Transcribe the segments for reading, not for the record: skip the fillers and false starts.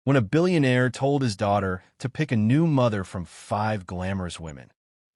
when a billionaire told his daughter to pick a new mother from 5 glamorous women.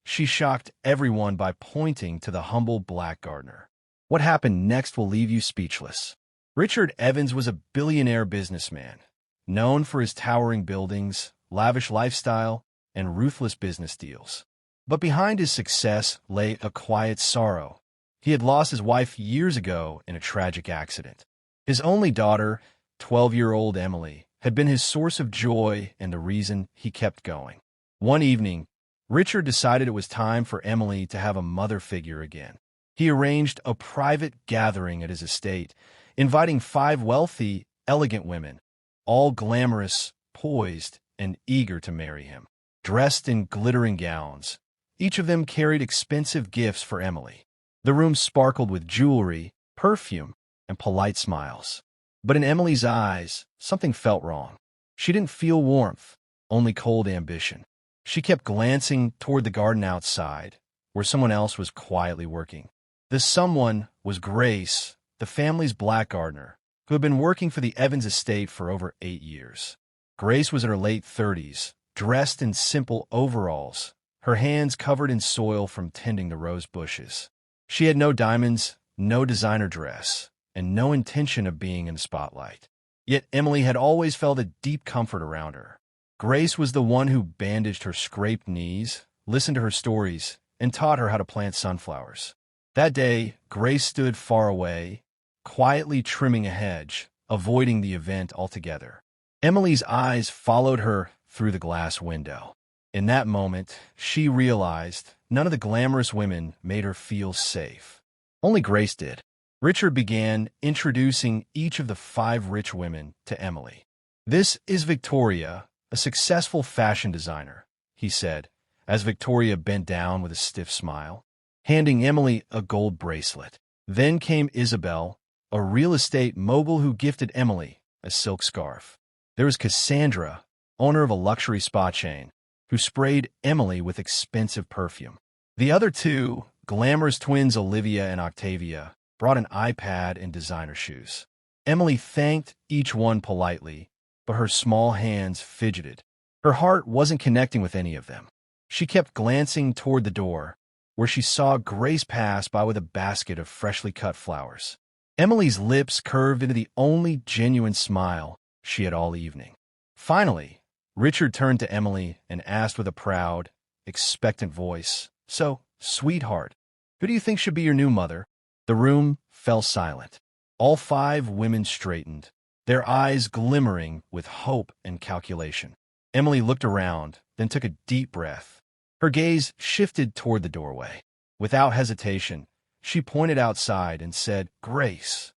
She shocked everyone by pointing to the humble black gardener. What happened next will leave you speechless. Richard Evans was a billionaire businessman, known for his towering buildings, lavish lifestyle, and ruthless business deals. But behind his success lay a quiet sorrow. He had lost his wife years ago in a tragic accident. His only daughter, 12-year-old Emily, had been his source of joy and the reason he kept going. One evening, Richard decided it was time for Emily to have a mother figure again. He arranged a private gathering at his estate, inviting 5 wealthy, elegant women, all glamorous, poised, and eager to marry him. Dressed in glittering gowns, each of them carried expensive gifts for Emily. The room sparkled with jewelry, perfume, and polite smiles. But in Emily's eyes, something felt wrong. She didn't feel warmth, only cold ambition. She kept glancing toward the garden outside, where someone else was quietly working. The someone was Grace, the family's black gardener, who had been working for the Evans estate for over 8 years. Grace was in her late 30s, dressed in simple overalls, her hands covered in soil from tending the rose bushes. She had no diamonds, no designer dress, and no intention of being in the spotlight. Yet Emily had always felt a deep comfort around her. Grace was the one who bandaged her scraped knees, listened to her stories, and taught her how to plant sunflowers. That day, Grace stood far away, quietly trimming a hedge, avoiding the event altogether. Emily's eyes followed her through the glass window. In that moment, she realized none of the glamorous women made her feel safe. Only Grace did. Richard began introducing each of the 5 rich women to Emily. "This is Victoria, a successful fashion designer," he said, as Victoria bent down with a stiff smile, handing Emily a gold bracelet. Then came Isabel, a real estate mogul who gifted Emily a silk scarf. There was Cassandra, owner of a luxury spa chain, who sprayed Emily with expensive perfume. The other 2, glamorous twins Olivia and Octavia, brought an iPad and designer shoes. Emily thanked each one politely, but her small hands fidgeted. Her heart wasn't connecting with any of them. She kept glancing toward the door, where she saw Grace pass by with a basket of freshly cut flowers. Emily's lips curved into the only genuine smile she had all evening. Finally, Richard turned to Emily and asked with a proud, expectant voice, "So, sweetheart, who do you think should be your new mother?" The room fell silent. All 5 women straightened, their eyes glimmering with hope and calculation. Emily looked around, then took a deep breath. Her gaze shifted toward the doorway. Without hesitation, she pointed outside and said, "Grace."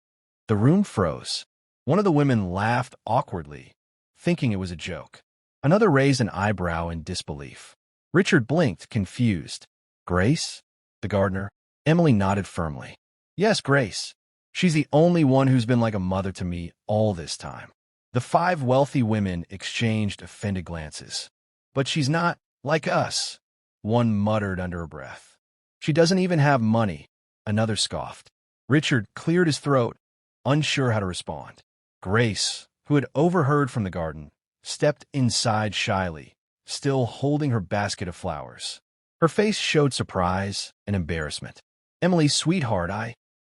The room froze. One of the women laughed awkwardly, thinking it was a joke. Another raised an eyebrow in disbelief. Richard blinked, confused. "Grace? The gardener?" Emily nodded firmly. "Yes, Grace. She's the only one who's been like a mother to me all this time." The 5 wealthy women exchanged offended glances. "But she's not like us," one muttered under her breath. "She doesn't even have money," another scoffed. Richard cleared his throat, unsure how to respond. Grace, who had overheard from the garden, stepped inside shyly, still holding her basket of flowers. Her face showed surprise and embarrassment. "Emily, sweetheart,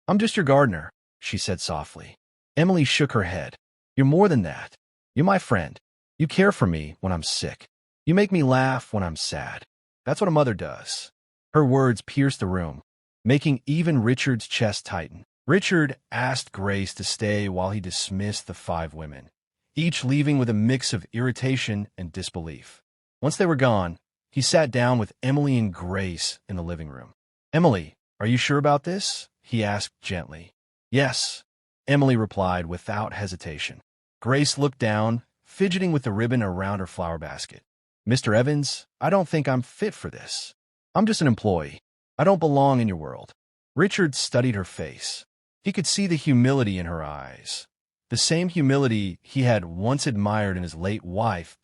I'm just your gardener," she said softly. Emily shook her head. "You're more than that. You're my friend. You care for me when I'm sick. You make me laugh when I'm sad. That's what a mother does." Her words pierced the room, making even Richard's chest tighten. Richard asked Grace to stay while he dismissed the 5 women, each leaving with a mix of irritation and disbelief. Once they were gone, he sat down with Emily and Grace in the living room. "Emily, are you sure about this?" he asked gently. "Yes," Emily replied without hesitation. Grace looked down, fidgeting with the ribbon around her flower basket. "Mr. Evans, I don't think I'm fit for this. I'm just an employee. I don't belong in your world." Richard studied her face. He could see the humility in her eyes, the same humility he had once admired in his late wife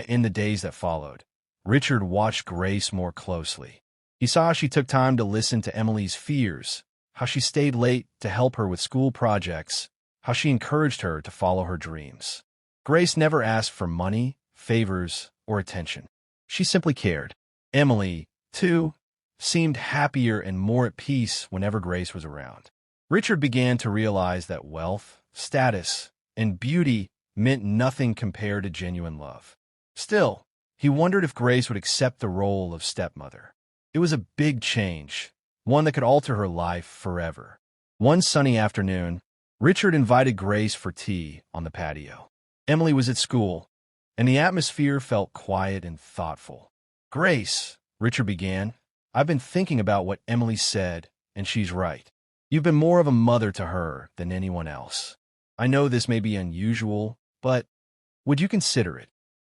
in the days that followed. Richard watched Grace more closely. He saw she took time to listen to Emily's fears, how she stayed late to help her with school projects, how she encouraged her to follow her dreams. Grace never asked for money, favors, or attention. She simply cared. Emily, too, seemed happier and more at peace whenever Grace was around. Richard began to realize that wealth, status, and beauty meant nothing compared to genuine love. Still, he wondered if Grace would accept the role of stepmother. It was a big change, one that could alter her life forever. One sunny afternoon, Richard invited Grace for tea on the patio. Emily was at school, and the atmosphere felt quiet and thoughtful. "Grace," Richard began, "I've been thinking about what Emily said, and she's right. You've been more of a mother to her than anyone else. I know this may be unusual, but would you consider it?"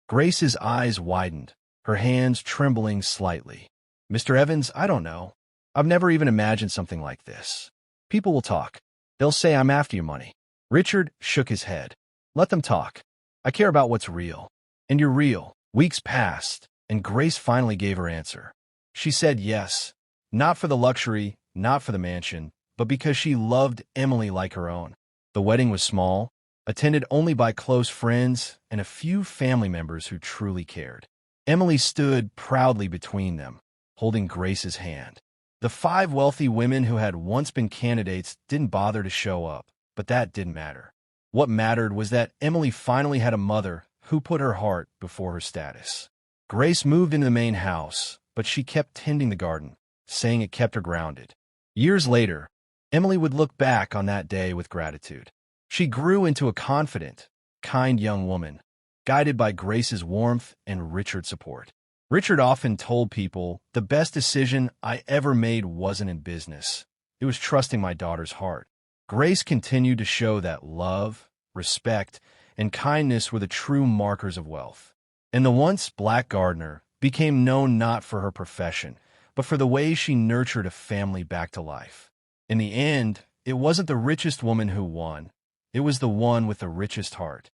Grace's eyes widened, her hands trembling slightly. "Mr. Evans, I don't know. I've never even imagined something like this. People will talk. They'll say I'm after your money." Richard shook his head. "Let them talk. I care about what's real. And you're real." Weeks passed, and Grace finally gave her answer. She said yes, not for the luxury, not for the mansion, but because she loved Emily like her own. The wedding was small, attended only by close friends and a few family members who truly cared. Emily stood proudly between them, holding Grace's hand. The 5 wealthy women who had once been candidates didn't bother to show up, but that didn't matter. What mattered was that Emily finally had a mother who put her heart before her status. Grace moved into the main house, but she kept tending the garden, saying it kept her grounded. Years later, Emily would look back on that day with gratitude. She grew into a confident, kind young woman, guided by Grace's warmth and Richard's support. Richard often told people, "The best decision I ever made wasn't in business. It was trusting my daughter's heart." Grace continued to show that love, respect, and kindness were the true markers of wealth. And the once black gardener became known not for her profession, but for the way she nurtured a family back to life. In the end, it wasn't the richest woman who won. It was the one with the richest heart.